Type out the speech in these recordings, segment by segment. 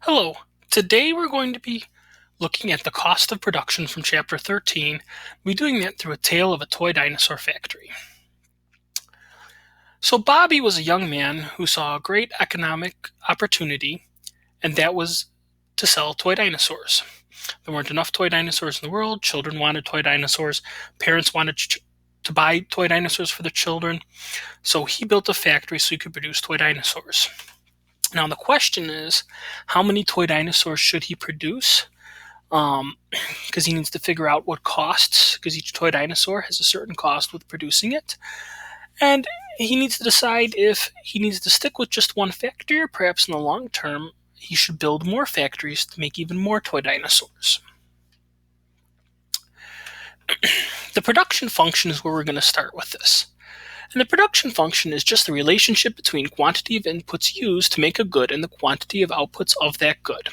Hello. Today we're going to be looking at the cost of production from Chapter 13. We're doing that through a tale of a toy dinosaur factory. So Bobby was a young man who saw a great economic opportunity, and that was to sell toy dinosaurs. There weren't enough toy dinosaurs in the world. Children wanted toy dinosaurs. Parents wanted to buy toy dinosaurs for their children. So he built a factory so he could produce toy dinosaurs. Now the question is, how many toy dinosaurs should he produce? Because he needs to figure out what costs, because each toy dinosaur has a certain cost with producing it. And he needs to decide if he needs to stick with just one factory, or perhaps in the long term, he should build more factories to make even more toy dinosaurs. The production function is where we're going to start with this. And the production function is just the relationship between quantity of inputs used to make a good and the quantity of outputs of that good.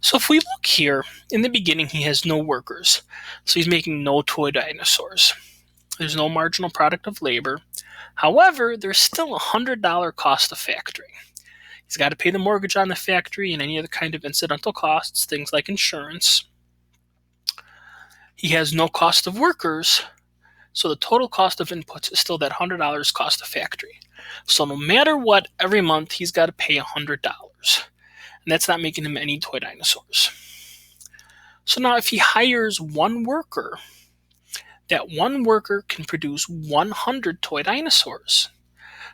So if we look here, in the beginning he has no workers, so he's making no toy dinosaurs. There's no marginal product of labor. However, there's still $100 cost of factory. He's got to pay the mortgage on the factory and any other kind of incidental costs, things like insurance. He has no cost of workers, so the total cost of inputs is still that $100 cost of factory. So no matter what, every month he's got to pay $100. And that's not making him any toy dinosaurs. So now if he hires one worker, that one worker can produce 100 toy dinosaurs.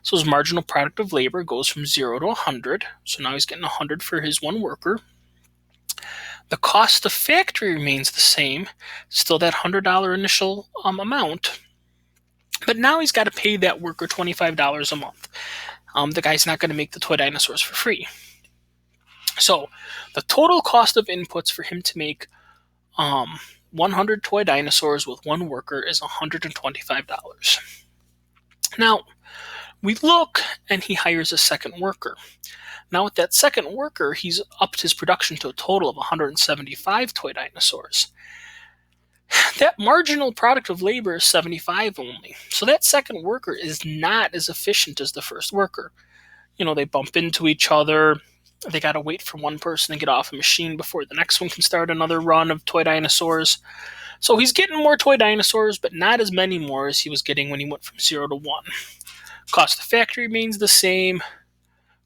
So his marginal product of labor goes from 0 to 100. So now he's getting 100 for his one worker. The cost of factory remains the same, still that $100 initial amount. But now he's got to pay that worker $25 a month. The guy's not going to make the toy dinosaurs for free. So the total cost of inputs for him to make 100 toy dinosaurs with one worker is $125. Now, we look and he hires a second worker. Now with that second worker, he's upped his production to a total of 175 toy dinosaurs. That marginal product of labor is 75 only. So that second worker is not as efficient as the first worker. They bump into each other. They got to wait for one person to get off a machine before the next one can start another run of toy dinosaurs. So he's getting more toy dinosaurs, but not as many more as he was getting when he went from 0 to 1. Cost of factory remains the same.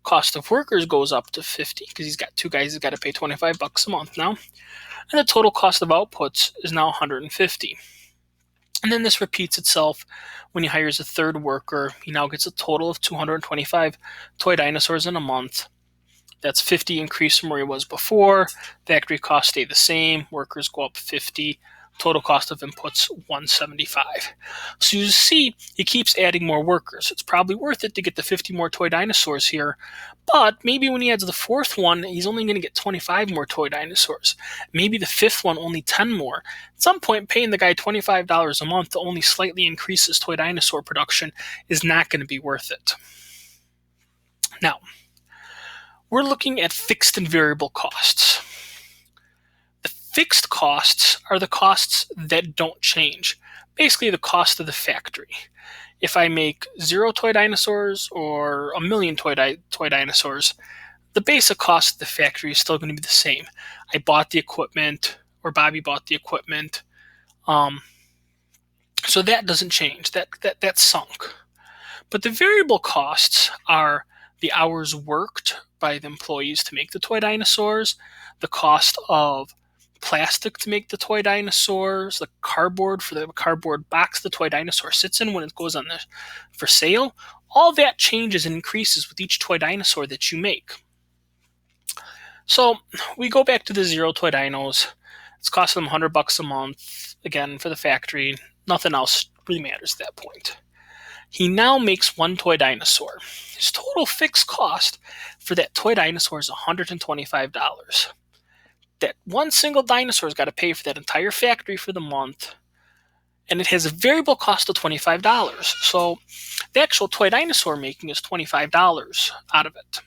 Cost of workers goes up to 50 because he's got two guys he's got to pay $25 a month now. And the total cost of outputs is now 150. And then this repeats itself when he hires a third worker. He now gets a total of 225 toy dinosaurs in a month. That's 50 increase from where he was before. Factory costs stay the same. Workers go up 50. Total cost of inputs, 175. So you see, he keeps adding more workers. It's probably worth it to get the 50 more toy dinosaurs here. But maybe when he adds the fourth one, he's only going to get 25 more toy dinosaurs. Maybe the fifth one, only 10 more. At some point, paying the guy $25 a month to only slightly increase his toy dinosaur production is not going to be worth it. Now, we're looking at fixed and variable costs. The fixed costs are the costs that don't change. Basically, the cost of the factory. If I make 0 toy dinosaurs or 1,000,000 toy dinosaurs, the basic cost of the factory is still going to be the same. I bought the equipment, or Bobby bought the equipment. So that doesn't change. That's sunk. But the variable costs are the hours worked by the employees to make the toy dinosaurs, the cost of plastic to make the toy dinosaurs, the cardboard for the cardboard box the toy dinosaur sits in when it goes on for sale. All that changes and increases with each toy dinosaur that you make. So we go back to the 0 toy dinos. It's costing them $100 a month, again, for the factory. Nothing else really matters at that point. He now makes one toy dinosaur. His total fixed cost for that toy dinosaur is $125. That one single dinosaur's got to pay for that entire factory for the month, and it has a variable cost of $25. So the actual toy dinosaur making is $25 out of it.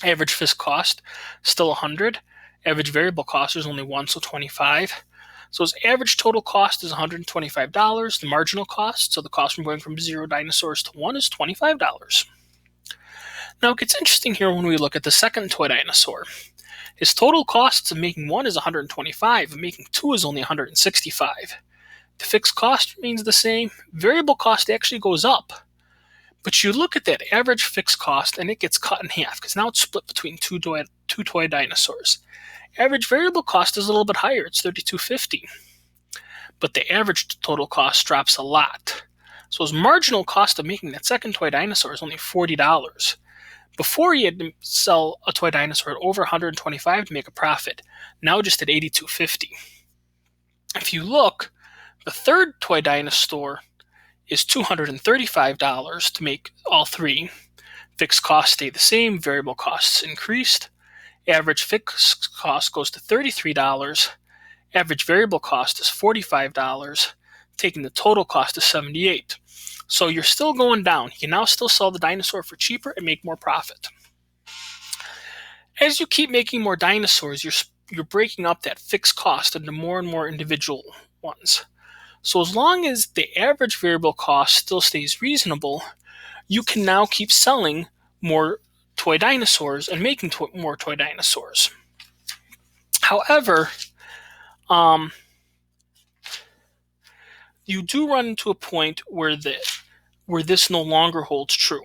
Average fixed cost, still $100. Average variable cost is only 1, so $25. So his average total cost is $125. The marginal cost, so the cost from going from 0 dinosaurs to 1, is $25. Now it gets interesting here when we look at the second toy dinosaur. His total costs of making one is 125, and making two is only 165. The fixed cost remains the same. Variable cost actually goes up. But you look at that average fixed cost and it gets cut in half because now it's split between two toy dinosaurs. Average variable cost is a little bit higher, it's $32.50. But the average total cost drops a lot. So his marginal cost of making that second toy dinosaur is only $40. Before he had to sell a toy dinosaur at over $125 to make a profit, now just at $82.50. If you look, the third toy dinosaur is $235 to make all three. Fixed costs stay the same, variable costs increased. Average fixed cost goes to $33. Average variable cost is $45, taking the total cost to $78. So you're still going down. You can now still sell the dinosaur for cheaper and make more profit. As you keep making more dinosaurs, you're breaking up that fixed cost into more and more individual ones. So as long as the average variable cost still stays reasonable, you can now keep selling more toy dinosaurs and making more toy dinosaurs. However, you do run into a point where this no longer holds true.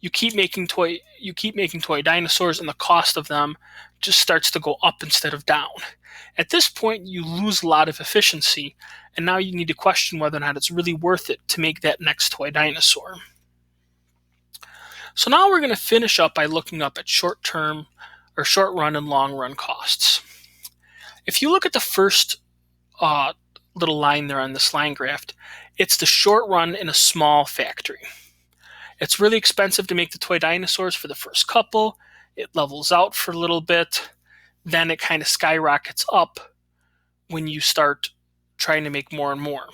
You keep making toy dinosaurs, and the cost of them just starts to go up instead of down. At this point, you lose a lot of efficiency, and now you need to question whether or not it's really worth it to make that next toy dinosaur. So now we're going to finish up by looking up at short-term or short-run and long-run costs. If you look at the first little line there on this line graph, it's the short run in a small factory. It's really expensive to make the toy dinosaurs for the first couple. It levels out for a little bit. Then it kind of skyrockets up when you start trying to make more and more.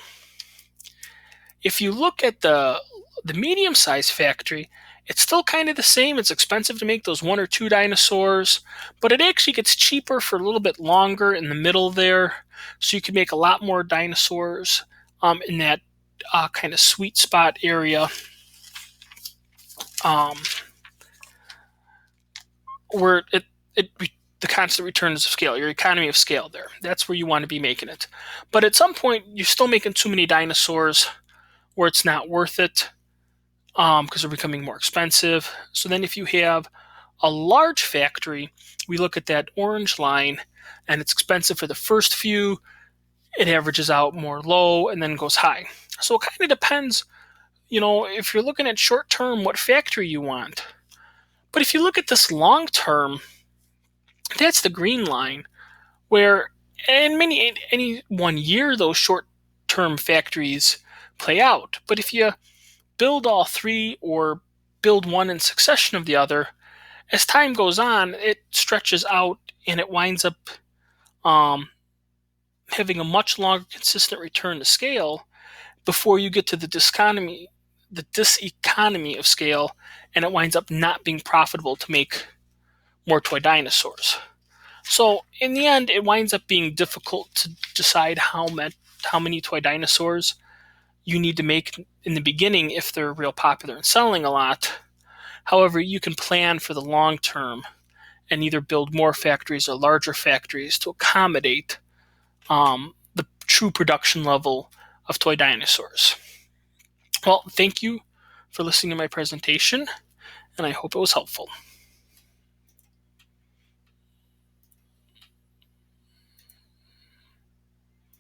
If you look at the medium-sized factory, it's still kind of the same. It's expensive to make those one or two dinosaurs, but it actually gets cheaper for a little bit longer in the middle there. So you can make a lot more dinosaurs in that kind of sweet spot area where the constant returns of scale, your economy of scale there. That's where you want to be making it. But at some point, you're still making too many dinosaurs where it's not worth it because they're becoming more expensive. So then if you have a large factory, we look at that orange line, and it's expensive for the first few. It averages out more low and then goes high. So it kind of depends, if you're looking at short term, what factory you want. But if you look at this long term, that's the green line, where in any 1 year those short term factories play out. But if you build all three or build one in succession of the other, as time goes on, it stretches out and it winds up having a much longer consistent return to scale before you get to the diseconomy of scale, and it winds up not being profitable to make more toy dinosaurs. So in the end, it winds up being difficult to decide how many toy dinosaurs you need to make in the beginning if they're real popular and selling a lot. However, you can plan for the long term and either build more factories or larger factories to accommodate the true production level of toy dinosaurs. Well, thank you for listening to my presentation, and I hope it was helpful.